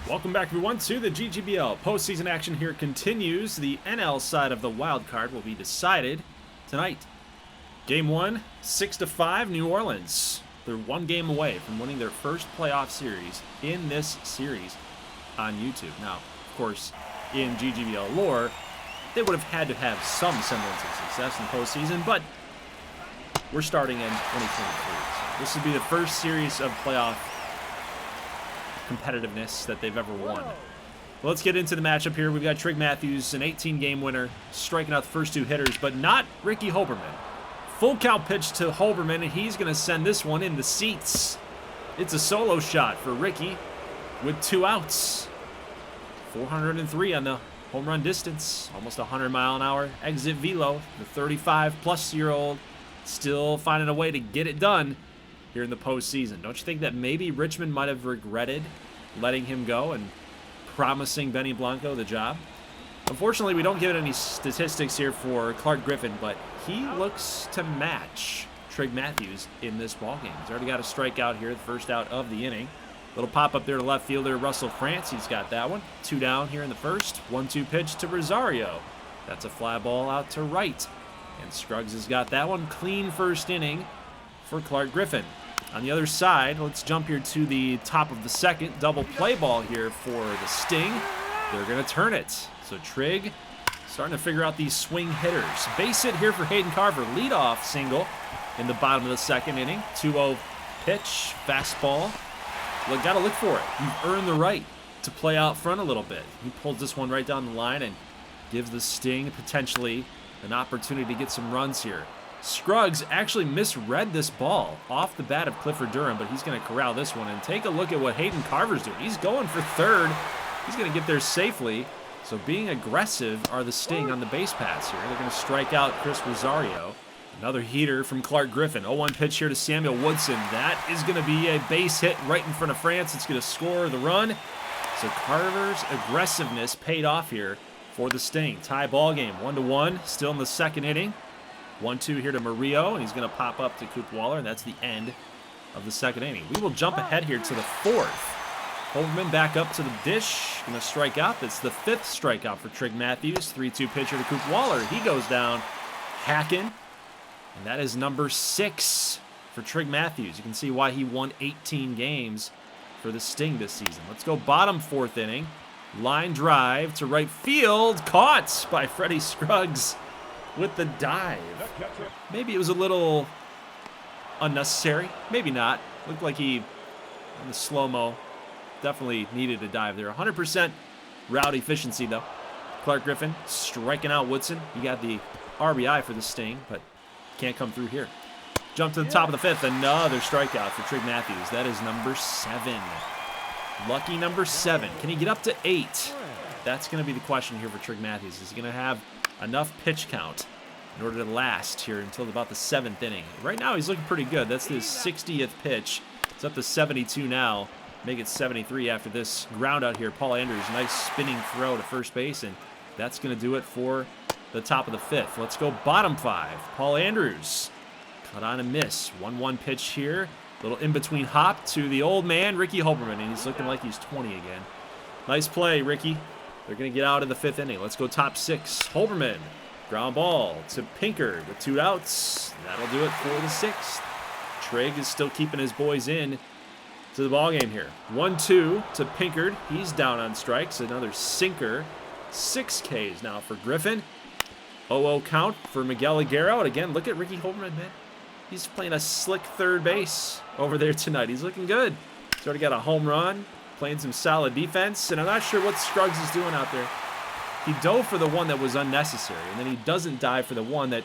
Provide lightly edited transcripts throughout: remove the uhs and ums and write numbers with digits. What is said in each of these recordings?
Welcome back, everyone, to the GGBL. Postseason action here continues. The NL side of the wild card will be decided tonight. Game 1, 6-5, New Orleans. They're one game away from winning their first playoff series in this series on YouTube. Now, of course, in GGBL lore, they would have had to have some semblance of success in postseason, but we're starting in 2023. This would be the first series of playoff competitiveness that they've ever won. Well, let's get into the matchup here. We've got Trig Matthews, an 18-game winner, striking out the first two hitters, but not Ricky Holberman. Full count pitch to Holberman, and he's going to send this one in the seats. It's a solo shot for Ricky with 2 outs. 403 on the home run distance, almost 100-mile-an-hour exit velo. The 35-plus-year-old still finding a way to get it done here in the postseason. Don't you think that maybe Richmond might have regretted letting him go and promising Benny Blanco the job? Unfortunately, we don't get any statistics here for Clark Griffin, but he looks to match Trig Matthews in this ballgame. He's already got a strikeout here, the first out of the inning. Little pop up there to left fielder Russell France. He's got that one. 2 down here in the first. 1-2 pitch to Rosario. That's a fly ball out to right. And Scruggs has got that one. Clean first inning for Clark Griffin. On the other side, let's jump here to the top of the second. Double play ball here for the Sting. They're going to turn it. So Trig starting to figure out these swing hitters. Base hit here for Hayden Carver. Leadoff single in the bottom of the second inning. 2-0 pitch, fastball. Well, got to look for it. You've earned the right to play out front a little bit. He pulls this one right down the line and gives the Sting potentially an opportunity to get some runs here. Scruggs actually misread this ball off the bat of Clifford Durham, but he's going to corral this one. And take a look at what Hayden Carver's doing. He's going for third. He's going to get there safely. So being aggressive are the Sting on the base paths here. They're going to strike out Chris Rosario. Another heater from Clark Griffin. 0-1 pitch here to Samuel Woodson. That is going to be a base hit right in front of France. It's going to score the run. So Carver's aggressiveness paid off here for the Sting. Tie ball game, 1-1, still in the second inning. 1-2 here to Murillo, and he's going to pop up to Coop Waller, and that's the end of the second inning. We will jump ahead here to the fourth. Holberman back up to the dish, going to strike out. That's the 5th strikeout for Trig Matthews. 3-2 pitcher to Coop Waller. He goes down, hacking, and that is number 6 for Trig Matthews. You can see why he won 18 games for the Sting this season. Let's go bottom 4th inning. Line drive to right field, caught by Freddie Scruggs with the dive. Maybe it was a little unnecessary. Maybe not. Looked like he, on the slow-mo, definitely needed a dive there. 100% route efficiency, though. Clark Griffin striking out Woodson. He got the RBI for the Sting, but can't come through here. Jump to the top of the 5th. Another strikeout for Trig Matthews. That is number 7. Lucky number 7. Can he get up to 8? That's going to be the question here for Trig Matthews. Is he going to have enough pitch count in order to last here until about the 7th inning? Right now, he's looking pretty good. That's his 60th pitch. It's up to 72 now. Make it 73 after this ground out here. Paul Andrews, nice spinning throw to first base, and that's going to do it for the top of the 5th. Let's go bottom 5. Paul Andrews, cut on a miss. 1-1 pitch here. Little in-between hop to the old man, Ricky Holberman, and he's looking like he's 20 again. Nice play, Ricky. They're going to get out of the 5th inning. Let's go top 6. Holberman, ground ball to Pinkard with 2 outs. That'll do it for the 6th. Trig is still keeping his boys in to the ballgame here. 1-2 to Pinkard. He's down on strikes. Another sinker. 6 Ks now for Griffin. 0-0 count for Miguel Aguero. And again, look at Ricky Holberman, man. He's playing a slick third base over there tonight. He's looking good. He's already got a home run, playing some solid defense, and I'm not sure what Scruggs is doing out there. He dove for the one that was unnecessary, and then he doesn't dive for the one that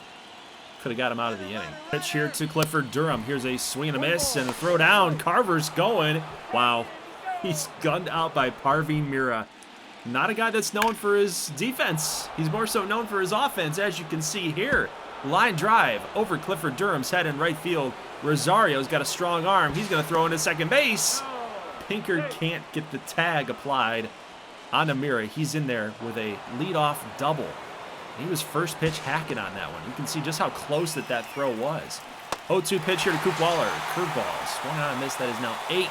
could have got him out of the inning. Pitch here to Clifford Durham. Here's a swing and a miss and a throw down. Carver's going. Wow. He's gunned out by Parveen Mira. Not a guy that's known for his defense. He's more so known for his offense, as you can see here. Line drive over Clifford Durham's head in right field. Rosario's got a strong arm. He's going to throw into second base. Pinkard can't get the tag applied on Amira. He's in there with a leadoff double. He was first pitch hacking on that one. You can see just how close that throw was. 0-2 pitch here to Coop Waller. Curveball. Swung on a miss. That is now 8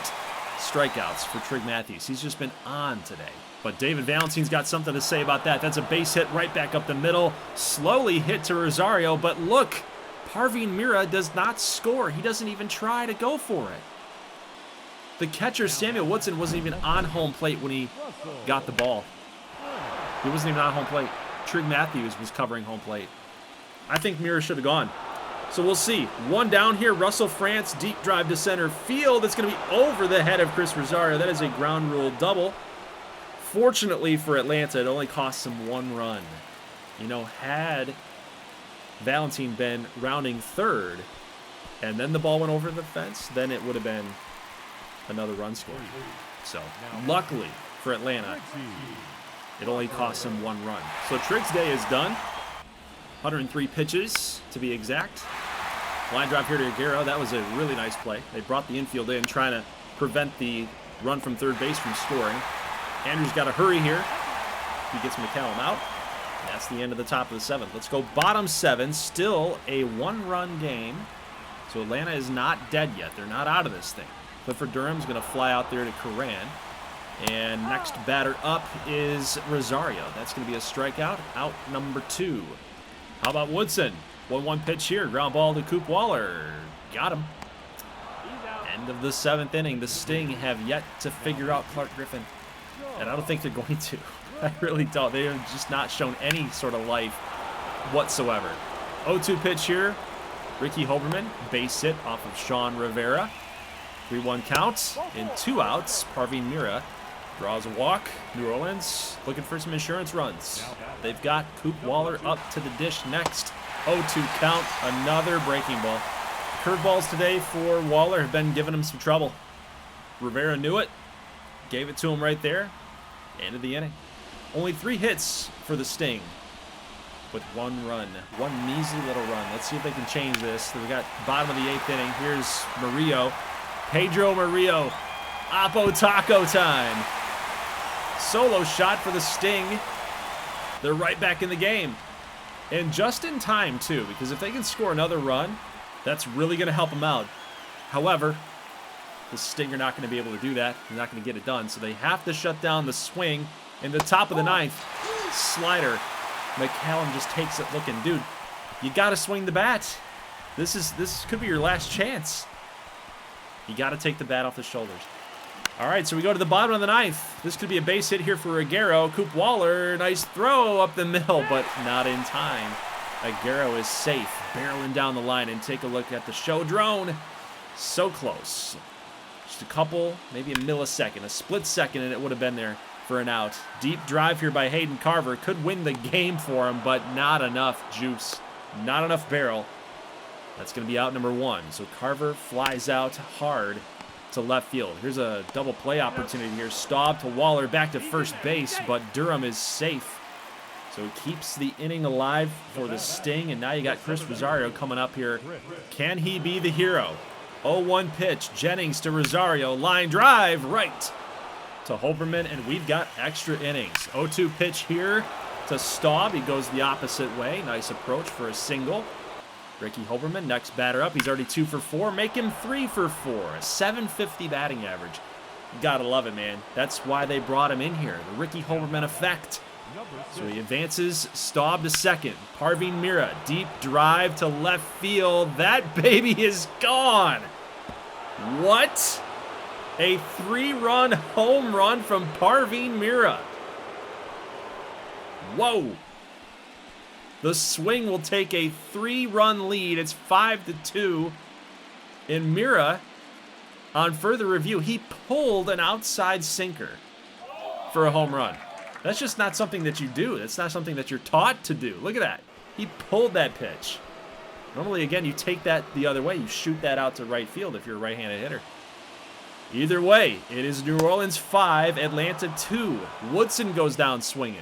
strikeouts for Trig Matthews. He's just been on today. But David Valentine's got something to say about that. That's a base hit right back up the middle. Slowly hit to Rosario, but look, Parveen Mira does not score. He doesn't even try to go for it. The catcher, Samuel Woodson, wasn't even on home plate when he got the ball. He wasn't even on home plate. Trig Matthews was covering home plate. I think Mira should have gone. So we'll see. One down here. Russell France, deep drive to center field. It's going to be over the head of Chris Rosario. That is a ground rule double. Fortunately for Atlanta, it only cost them 1 run. You know, had Valentine been rounding third, and then the ball went over the fence, then it would have been another run scored. So, luckily for Atlanta, it only cost him 1 run. So Trig's day is done. 103 pitches, to be exact. Line drive here to Aguero. That was a really nice play. They brought the infield in, trying to prevent the run from third base from scoring. Andrews got to hurry here. He gets McCallum out. That's the end of the top of the 7th. Let's go bottom 7. Still a 1-run game. So Atlanta is not dead yet. They're not out of this thing. Clifford Durham's going to fly out there to Coran. And next batter up is Rosario. That's going to be a strikeout. Out number 2. How about Woodson? 1-1 pitch here. Ground ball to Coop Waller. Got him. End of the 7th inning. The Sting have yet to figure out Clark Griffin. And I don't think they're going to. I really don't. They have just not shown any sort of life whatsoever. 0-2 pitch here. Ricky Hoberman. Base hit off of Sean Rivera. 3-1 count. And 2 outs. Parveen Mira draws a walk. New Orleans looking for some insurance runs. They've got Coop Waller up to the dish next. 0-2 count. Another breaking ball. Curveballs today for Waller have been giving him some trouble. Rivera knew it. Gave it to him right there. End of the inning. Only 3 hits for the Sting with 1 run. 1 measly little run. Let's see if they can change this. We got bottom of the 8th inning. Here's Murillo. Pedro Murillo. Oppo Taco time. Solo shot for the Sting. They're right back in the game. And just in time, too, because if they can score another run, that's really going to help them out. However, the Sting are not going to be able to do that. They're not going to get it done. So they have to shut down the swing. In the top of the 9th, slider. McCallum just takes it looking, dude, you got to swing the bat. This could be your last chance. You got to take the bat off the shoulders. All right, so we go to the bottom of the 9th. This could be a base hit here for Aguero. Coop Waller, nice throw up the middle, but not in time. Aguero is safe, barreling down the line, and take a look at the show drone. So close. Just a couple, maybe a millisecond, a split second, and it would have been there for an out. Deep drive here by Hayden Carver. Could win the game for him, but not enough juice. Not enough barrel. That's going to be out number 1. So Carver flies out hard to left field. Here's a double play opportunity here. Staub to Waller, back to first base, but Durham is safe. So he keeps the inning alive for the Sting, and now you got Chris Rosario coming up here. Can he be the hero? 0-1 pitch. Jennings to Rosario. Line drive right to Hoberman, and we've got extra innings. 0-2 pitch here to Staub. He goes the opposite way. Nice approach for a single. Ricky Hoberman, next batter up. He's already 2 for 4. Make him 3 for 4. A .750 batting average. You gotta love it, man. That's why they brought him in here. The Ricky Hoberman effect. So he advances. Staub to second. Parveen Mira, deep drive to left field. That baby is gone. What? A 3-run home run from Parveen Mira. Whoa. The Swing will take a 3-run lead. It's 5-2. And Mira, on further review, he pulled an outside sinker for a home run. That's just not something that you do. That's not something that you're taught to do. Look at that. He pulled that pitch. Normally, again, you take that the other way. You shoot that out to right field if you're a right-handed hitter. Either way, it is New Orleans 5, Atlanta 2. Woodson goes down swinging.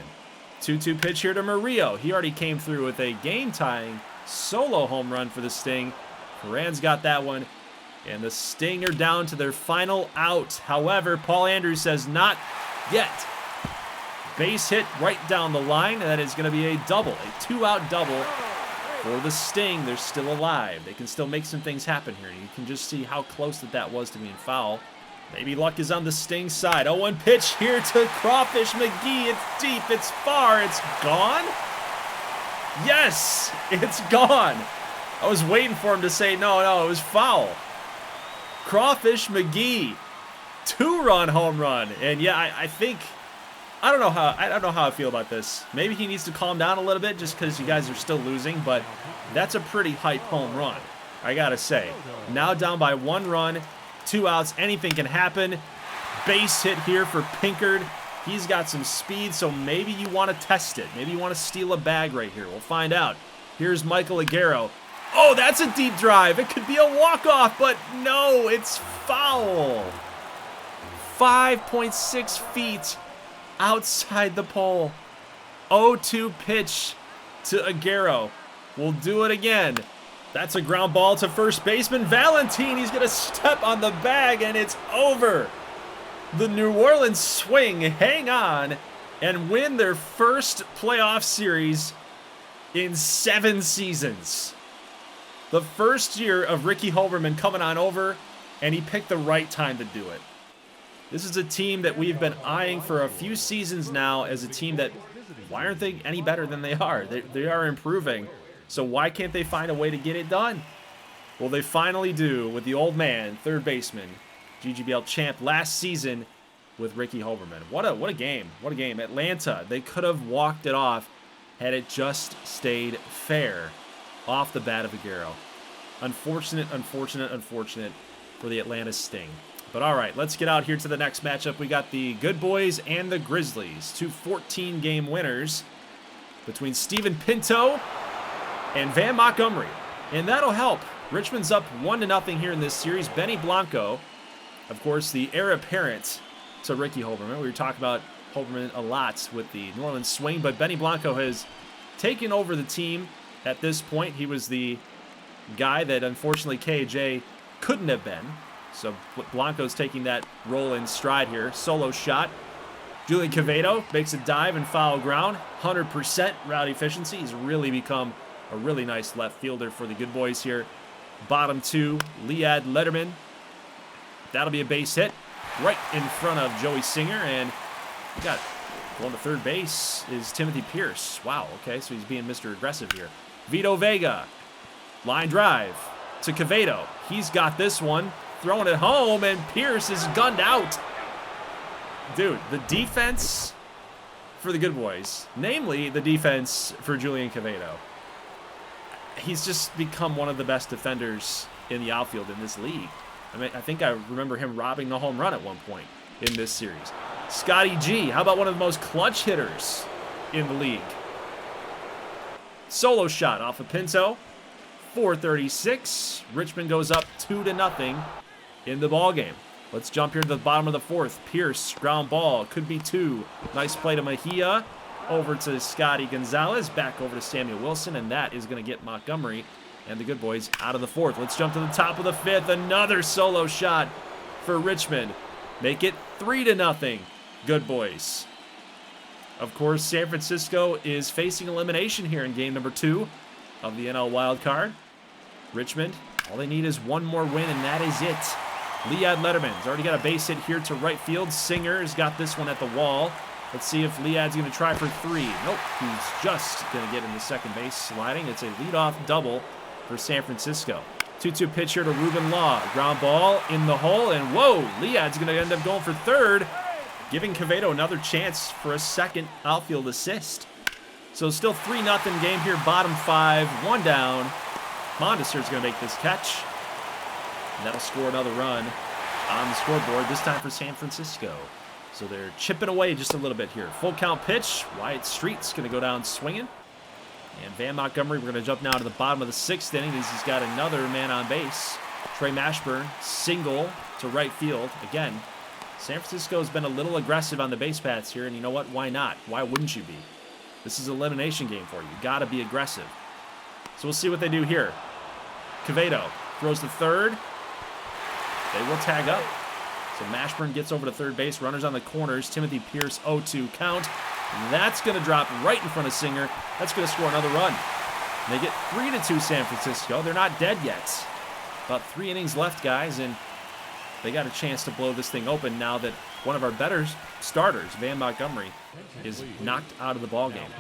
2-2 pitch here to Murillo. He already came through with a game-tying solo home run for the Sting. Coran's got that one. And the Sting are down to their final out. However, Paul Andrews says not yet. Base hit right down the line, and that is going to be a double, a 2-out double for the Sting. They're still alive. They can still make some things happen here. You can just see how close that was to being foul. Maybe luck is on the Sting side. 0-1 pitch here to Crawfish McGee. It's deep, it's far, it's gone? Yes, it's gone. I was waiting for him to say no, it was foul. Crawfish McGee, 2-run home run. And yeah, I don't know how I feel about this. Maybe he needs to calm down a little bit just because you guys are still losing, but that's a pretty hype home run, I gotta say. Now down by 1 run, 2 outs, anything can happen. Base hit here for Pinkard. He's got some speed, so maybe you want to test it. Maybe you want to steal a bag right here. We'll find out. Here's Michael Aguero. Oh, that's a deep drive. It could be a walk-off, but no, it's foul. 5.6 feet outside the pole. 0-2 pitch to Aguero. We'll do it again. That's a ground ball to first baseman Valentine. He's going to step on the bag, and it's over. The New Orleans Swing hang on and win their first playoff series in 7 seasons. The first year of Ricky Hoberman coming on over, and he picked the right time to do it. This is a team that we've been eyeing for a few seasons now as a team that, why aren't they any better than they are? They are improving, so why can't they find a way to get it done? Well, they finally do with the old man, third baseman, GGBL champ last season with Ricky Hoberman. What a game. What a game. Atlanta, they could have walked it off had it just stayed fair off the bat of Aguero. Unfortunate for the Atlanta Sting. But all right, let's get out here to the next matchup. We got the Good Boys and the Grizzlies, 2 14-game winners between Steven Pinto and Van Montgomery. And that'll help. Richmond's up 1-0 here in this series. Benny Blanco, of course, the heir apparent to Ricky Hoberman. We were talking about Hoberman a lot with the New Orleans Swing, but Benny Blanco has taken over the team at this point. He was the guy that unfortunately KJ couldn't have been. So Blanco's taking that role in stride here. Solo shot. Julian Quevedo makes a dive and foul ground. 100% route efficiency. He's really become a really nice left fielder for the Good Boys here. Bottom 2, Liad Lederman. That'll be a base hit right in front of Joey Singer. And we got going to third base is Timothy Pierce. Wow, okay, so he's being Mr. Aggressive here. Vito Vega. Line drive to Quevedo. He's got this one. Throwing it home, and Pierce is gunned out. Dude, the defense for the Good Boys, namely the defense for Julian Quevedo, he's just become one of the best defenders in the outfield in this league. I mean, I think I remember him robbing the home run at one point in this series. Scotty G, how about one of the most clutch hitters in the league? Solo shot off of Pinto. 4:36. Richmond goes up 2-0 in the ball game. Let's jump here to the bottom of the 4th. Pierce, ground ball, could be 2. Nice play to Mejia. Over to Scotty Gonzalez, back over to Samuel Wilson, and that is going to get Montgomery and the Good Boys out of the 4th. Let's jump to the top of the 5th. Another solo shot for Richmond. Make it 3-0. Good Boys. Of course, San Francisco is facing elimination here in game number 2 of the NL Wild Card. Richmond, all they need is one more win, and that is it. Liad Lederman's already got a base hit here to right field. Singer's got this one at the wall. Let's see if Liad's going to try for 3. Nope, he's just going to get into second base sliding. It's a leadoff double for San Francisco. 2-2 pitch here to Ruben Law. Ground ball in the hole, and whoa, Liad's going to end up going for 3rd, giving Quevedo another chance for a second outfield assist. So still 3-0 game here, bottom 5, 1 down. Mondeser's going to make this catch. And that'll score another run on the scoreboard, this time for San Francisco. So they're chipping away just a little bit here. Full count pitch. Wyatt Street's going to go down swinging. And Van Montgomery, we're going to jump now to the bottom of the 6th inning as he's got another man on base. Trey Mashburn, single to right field. Again, San Francisco's been a little aggressive on the base paths here, and you know what? Why not? Why wouldn't you be? This is an elimination game for you. You got to be aggressive. So we'll see what they do here. Quevedo throws to 3rd. They will tag up. So Mashburn gets over to 3rd base. Runners on the corners. Timothy Pierce, 0-2 count. That's going to drop right in front of Singer. That's going to score another run. They get 3-2 San Francisco. They're not dead yet. About 3 innings left, guys, and they got a chance to blow this thing open now that one of our better starters, Van Montgomery, is knocked out of the ballgame.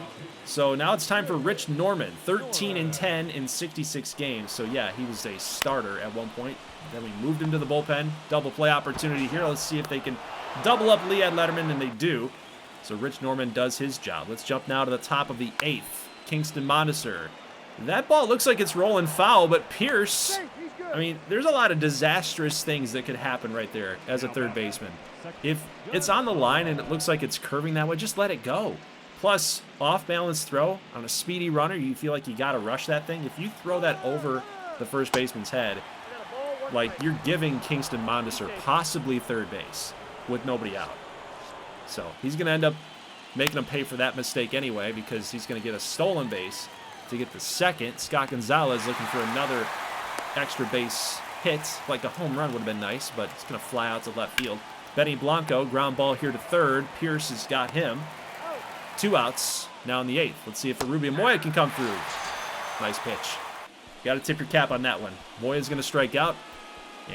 So now it's time for Rich Norman, 13-10 in 66 games. So yeah, he was a starter at one point. Then we moved him to the bullpen. Double play opportunity here. Let's see if they can double up Lederman, and they do. So Rich Norman does his job. Let's jump now to the top of the 8th. Kingston Montesor. That ball looks like it's rolling foul, but Pierce, I mean, there's a lot of disastrous things that could happen right there as a third baseman. If it's on the line and it looks like it's curving that way, just let it go. Plus, off-balance throw on a speedy runner, you feel like you got to rush that thing. If you throw that over the first baseman's head, like you're giving Kingston Montesor possibly third base with nobody out. So he's going to end up making him pay for that mistake anyway because he's going to get a stolen base to get the second. Scott Gonzalez looking for another extra base hit. Like a home run would have been nice, but it's going to fly out to left field. Benny Blanco, ground ball here to third. Pierce has got him. 2 outs now in the 8th. Let's see if Rubio Moya can come through. Nice pitch. Got to tip your cap on that one. Moya's going to strike out,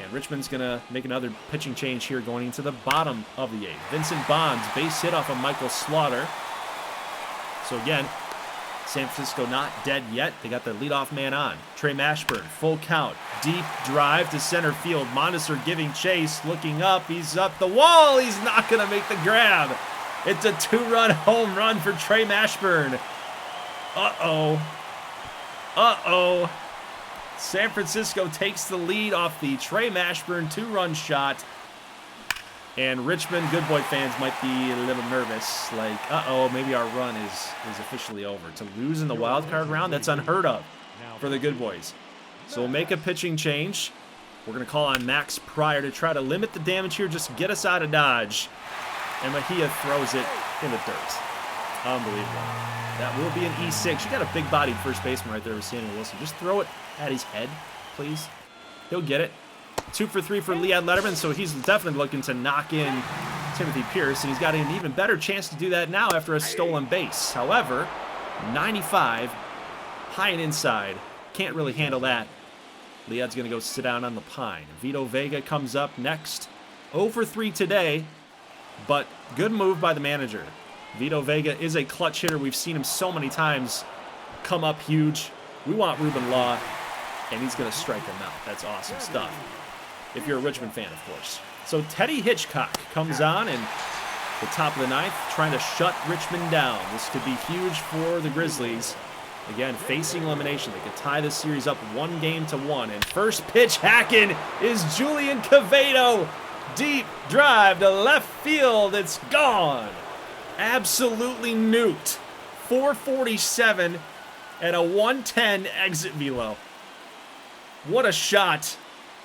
and Richmond's going to make another pitching change here going into the bottom of the 8th. Vincent Bonds, base hit off of Michael Slaughter. So again, San Francisco not dead yet. They got the leadoff man on. Trey Mashburn, full count. Deep drive to center field. Montesor giving chase, looking up. He's up the wall. He's not going to make the grab. It's a 2-run home run for Trey Mashburn. Uh-oh. Uh-oh. San Francisco takes the lead off the Trey Mashburn 2-run shot. And Richmond Good Boy fans might be a little nervous. Like, uh-oh, maybe our run is officially over. To lose in the wild card round, that's unheard of for the Good Boys. So we'll make a pitching change. We're going to call on Max Pryor to try to limit the damage here, just get us out of Dodge. And Mejia throws it in the dirt. Unbelievable. That will be an E6. You got a big-bodied first baseman right there with Samuel Wilson. Just throw it at his head, please. He'll get it. 2 for 3 for Lead Lederman, so he's definitely looking to knock in Timothy Pierce, and he's got an even better chance to do that now after a stolen base. However, 95, high and inside. Can't really handle that. Lead's going to go sit down on the pine. Vito Vega comes up next. 0 for 3 today, but good move by the manager. Vito Vega is a clutch hitter. We've seen him so many times come up huge. We want Ruben Law, and he's going to strike him out. That's awesome stuff. If you're a Richmond fan, of course. So Teddy Hitchcock comes on in the top of the 9th, trying to shut Richmond down. This could be huge for the Grizzlies. Again, facing elimination. They could tie this series up 1-1. And first pitch hacking is Julian Cavedo. Deep drive to left field. It's gone. Absolutely nuked. 447 and a 110 exit velo. What a shot.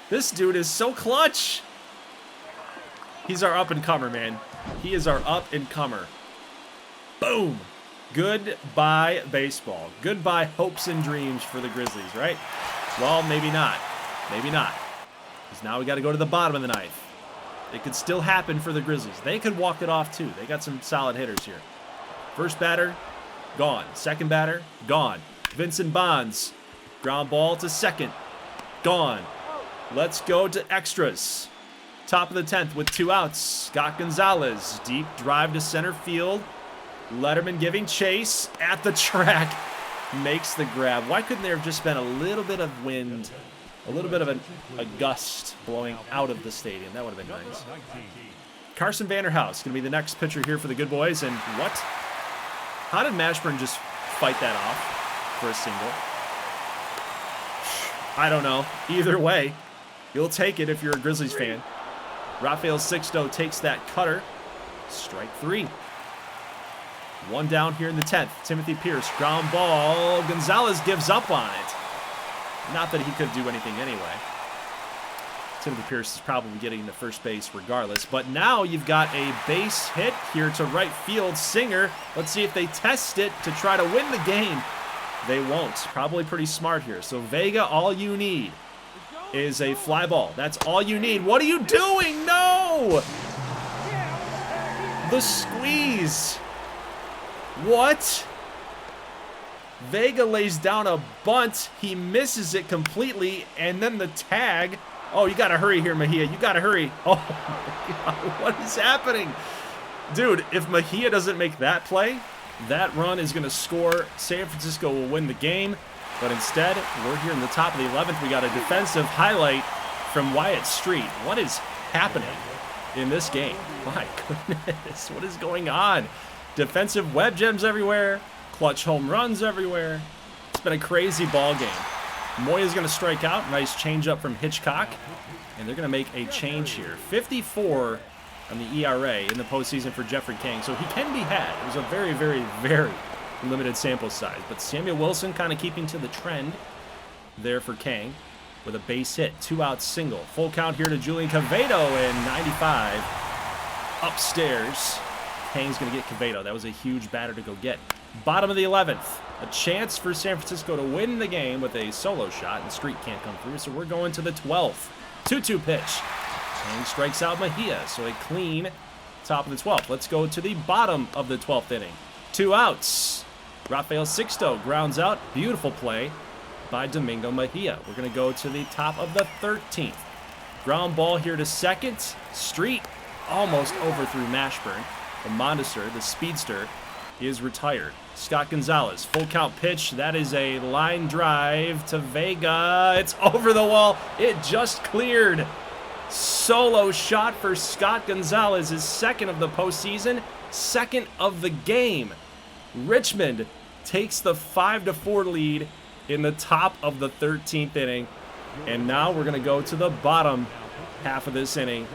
This dude is so clutch. He's our up-and-comer, man. He is our up-and-comer. Boom. Goodbye, baseball. Goodbye, hopes and dreams for the Grizzlies, right? Well, maybe not. Maybe not. Because now we got to go to the bottom of the 9th. It could still happen for the Grizzlies. They could walk it off, too. They got some solid hitters here. First batter, gone. Second batter, gone. Vincent Bonds, ground ball to second, gone. Let's go to extras. Top of the 10th with 2 outs. Scott Gonzalez, deep drive to center field. Lederman giving chase at the track. Makes the grab. Why couldn't there have just been a little bit of wind, a little bit of a gust blowing out of the stadium? That would have been nice. Carson Vanderhouse going to be the next pitcher here for the Good Boys. And what? How did Mashburn just fight that off for a single? I don't know. Either way, you'll take it if you're a Grizzlies fan. Rafael Sixto takes that cutter. Strike 3. 1 down here in the 10th. Timothy Pierce, ground ball. Gonzalez gives up on it. Not that he could do anything anyway. Timothy Pierce is probably getting to first base regardless. But now you've got a base hit here to right field. Singer, let's see if they test it to try to win the game. They won't. Probably pretty smart here. So Vega, all you need is a fly ball. That's all you need. What are you doing? No! The squeeze. What? Vega lays down a bunt. He misses it completely. And then the tag Oh, you got to hurry here, Mejia. You got to hurry. Oh, my God. What is happening? Dude, if Mejia doesn't make that play, that run is going to score. San Francisco will win the game. But instead, we're here in the top of the 11th. We got a defensive highlight from Wyatt Street. What is happening in this game? My goodness, what is going on? Defensive web gems everywhere. Clutch home runs everywhere. It's been a crazy ball game. Moya's going to strike out. Nice changeup from Hitchcock. And they're going to make a change here. 54 on the ERA in the postseason for Jeffrey Kang. So he can be had. It was a very, very, very limited sample size. But Samuel Wilson kind of keeping to the trend there for Kang with a base hit. 2-out single. Full count here to Julian Cavedo in 95. Upstairs. Kang's going to get Cavedo. That was a huge batter to go get. Bottom of the 11th. A chance for San Francisco to win the game with a solo shot, and Street can't come through, so we're going to the 12th. 2-2 pitch. Kang strikes out Mejia, so a clean top of the 12th. Let's go to the bottom of the 12th inning. 2 outs. Rafael Sixto grounds out. Beautiful play by Domingo Mejia. We're going to go to the top of the 13th. Ground ball here to second. Street almost overthrew Mashburn. The Mondesir, the speedster, is retired. Scott Gonzalez, full count pitch. That is a line drive to Vega. It's over the wall. It just cleared. Solo shot for Scott Gonzalez, his second of the postseason, second of the game. Richmond takes the 5-4 lead in the top of the 13th inning. And now we're going to go to the bottom half of this inning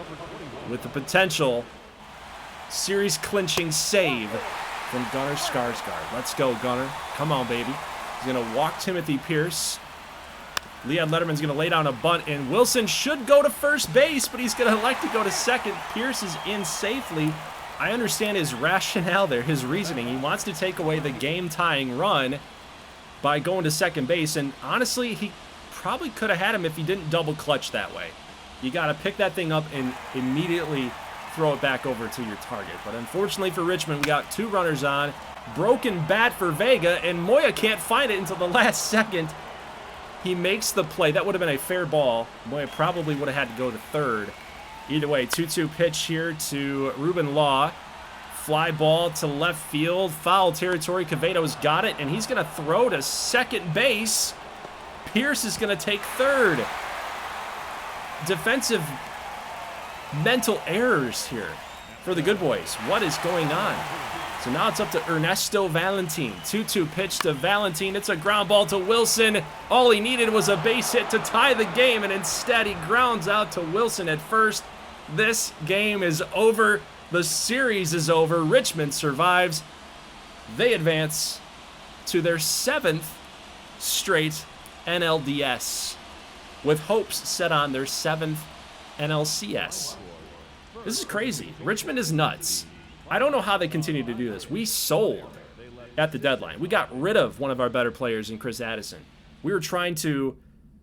with the potential series clinching save from Gunnar Skarsgård. Let's go, Gunnar. Come on, baby. He's going to walk Timothy Pierce. Leon Lederman's going to lay down a bunt, and Wilson should go to first base, but he's going to elect to go to second. Pierce is in safely. I understand his rationale there, his reasoning. He wants to take away the game-tying run by going to second base, and honestly, he probably could have had him if he didn't double clutch that way. You got to pick that thing up and immediately throw it back over to your target. But unfortunately for Richmond, we got 2 runners on. Broken bat for Vega, and Moya can't find it until the last second. He makes the play. That would have been a fair ball. Moya probably would have had to go to third. Either way, 2-2 pitch here to Ruben Law. Fly ball to left field. Foul territory. Cavedo's got it, and he's going to throw to second base. Pierce is going to take third. Defensive mental errors here for the good boys. What is going on? So now it's up to Ernesto Valentin. 2-2 pitch to Valentin. It's a ground ball to Wilson. All he needed was a base hit to tie the game, and instead he grounds out to Wilson at first. This game is over. The series is over. Richmond survives. They advance to their 7th straight NLDS, with hopes set on their 7th NLCS. This is crazy. Richmond is nuts. I don't know how they continue to do this. We sold at the deadline. We got rid of one of our better players in Chris Addison. We were trying to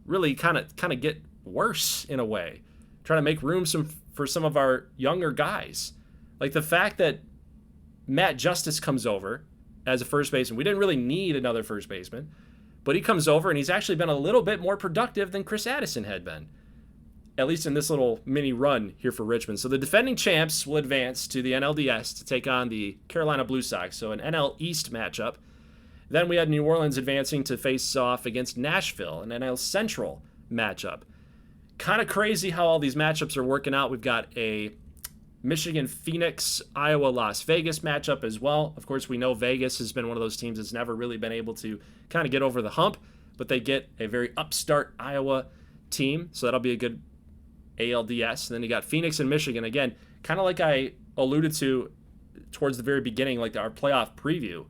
really kind of get worse in a way, trying to make room for some of our younger guys. Like the fact that Matt Justice comes over as a first baseman. We didn't really need another first baseman, but he comes over and he's actually been a little bit more productive than Chris Addison had been, at least in this little mini run here for Richmond. So the defending champs will advance to the NLDS to take on the Carolina Blue Sox, so an NL East matchup. Then we had New Orleans advancing to face off against Nashville, an NL Central matchup. Kind of crazy how all these matchups are working out. We've got a Michigan, Phoenix, Iowa, Las Vegas matchup as well. Of course, we know Vegas has been one of those teams that's never really been able to kind of get over the hump, but they get a very upstart Iowa team, so that'll be a good ALDS. And then you got Phoenix and Michigan. Again, kind of like I alluded to towards the very beginning, like our playoff preview.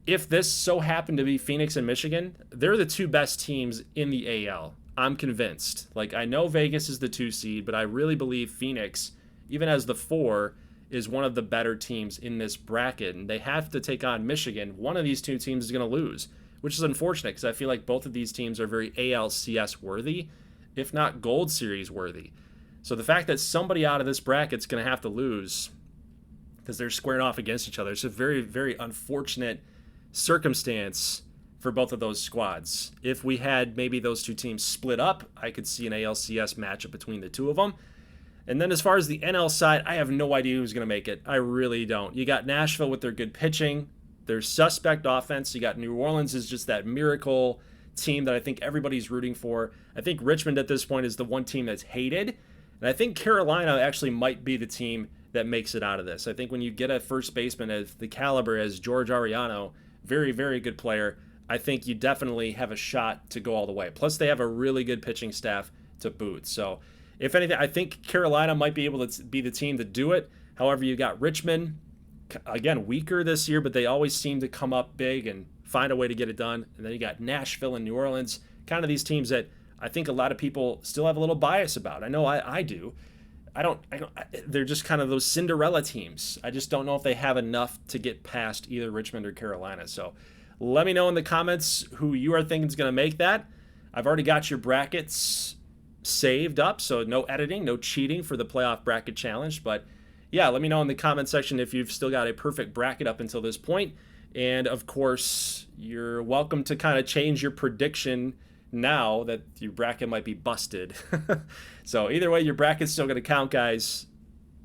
If this so happened to be Phoenix and Michigan, they're the 2 best teams in the AL. I'm convinced. Like, I know Vegas is the 2 seed, but I really believe Phoenix, even as the 4, is one of the better teams in this bracket. And they have to take on Michigan. One of these 2 teams is going to lose, which is unfortunate because I feel like both of these teams are very ALCS worthy, if not Gold Series worthy. So the fact that somebody out of this bracket is going to have to lose because they're squaring off against each other, it's a very, very unfortunate circumstance for both of those squads. If we had maybe those two teams split up, I could see an ALCS matchup between the two of them. And then as far as the NL side, I have no idea who's going to make it. I really don't. You got Nashville with their good pitching, their suspect offense. You got New Orleans is just that miracle team that I think everybody's rooting for. I think Richmond at this point is the one team that's hated. And I think Carolina actually might be the team that makes it out of this. I think when you get a first baseman of the caliber as George Ariano, very, very good player, I think you definitely have a shot to go all the way. Plus, they have a really good pitching staff to boot. So, if anything, I think Carolina might be able to be the team to do it. However, you got Richmond, again, weaker this year, but they always seem to come up big and find a way to get it done. And then you got Nashville and New Orleans, kind of these teams that I think a lot of people still have a little bias about. I know I do. They're just kind of those Cinderella teams. I just don't know if they have enough to get past either Richmond or Carolina. So, let me know in the comments who you are thinking is going to make that. I've already got your brackets saved up, so no editing, no cheating for the playoff bracket challenge. But yeah, let me know in the comment section if you've still got a perfect bracket up until this point. And of course, you're welcome to kind of change your prediction now that your bracket might be busted. So either way, your bracket's still going to count, guys,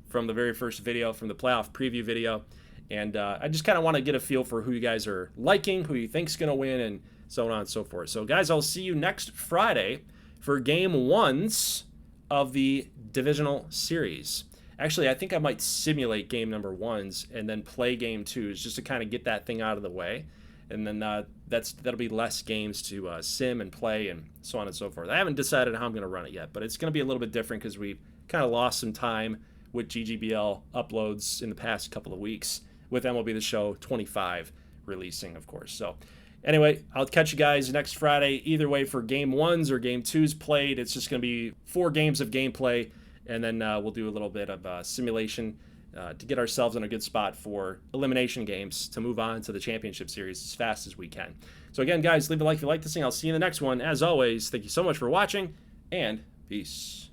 from the very first video, from the playoff preview video. And I just kind of want to get a feel for who you guys are liking, who you think's going to win, and so on and so forth. So, guys, I'll see you next Friday for Game 1s of the Divisional Series. Actually, I think I might simulate Game number 1s and then play Game 2s just to kind of get that thing out of the way. And then that'll be less games to sim and play and so on and so forth. I haven't decided how I'm going to run it yet, but it's going to be a little bit different because we've kind of lost some time with GGBL uploads in the past couple of weeks, with MLB The Show 25 releasing, of course. So anyway, I'll catch you guys next Friday. Either way, for Game 1s or Game 2s played, it's just going to be 4 games of gameplay, and then we'll do a little bit of simulation to get ourselves in a good spot for elimination games to move on to the championship series as fast as we can. So again, guys, leave a like if you like this thing. I'll see you in the next one. As always, thank you so much for watching, and peace.